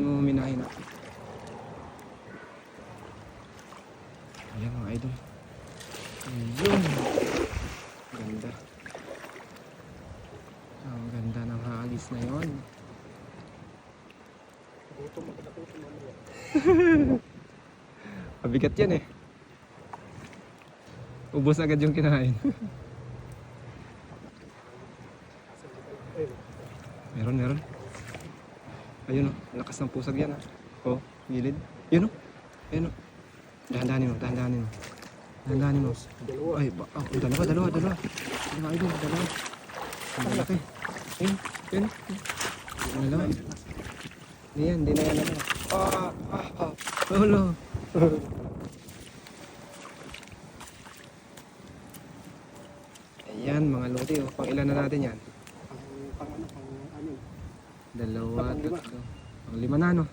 Ayan mo minahin na. Ayan mga idol. Ayun. Ganda. Ang ganda ng hagis na yun. Mabigat yan eh. Ubos agad yung kinain. Meron. Ayun o, lakas ng pusag yan o. Gilid. Yun o. Ayun o. Dahan-dahanin mo. Dahan-dahanin mo. Ay, dalawa. Dalawa idol, dalawa. Ang malaki. Ayun. Dalawa. Hindi na yan. Lolo. Ayan mga lodi o. Pang ilan na natin yan? Dalawa, tatlo. Pang lima na no?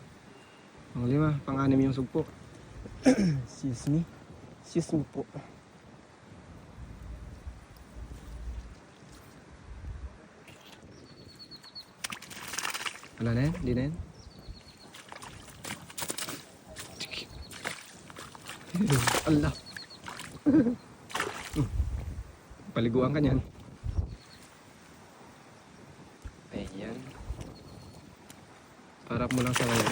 Pang lima, pang anim yung sugpo. Excuse me po. Wala na yan? Hindi na yan? Allah. Paliguan ka niyan. Ayan. Parap mo lang sa ngayon.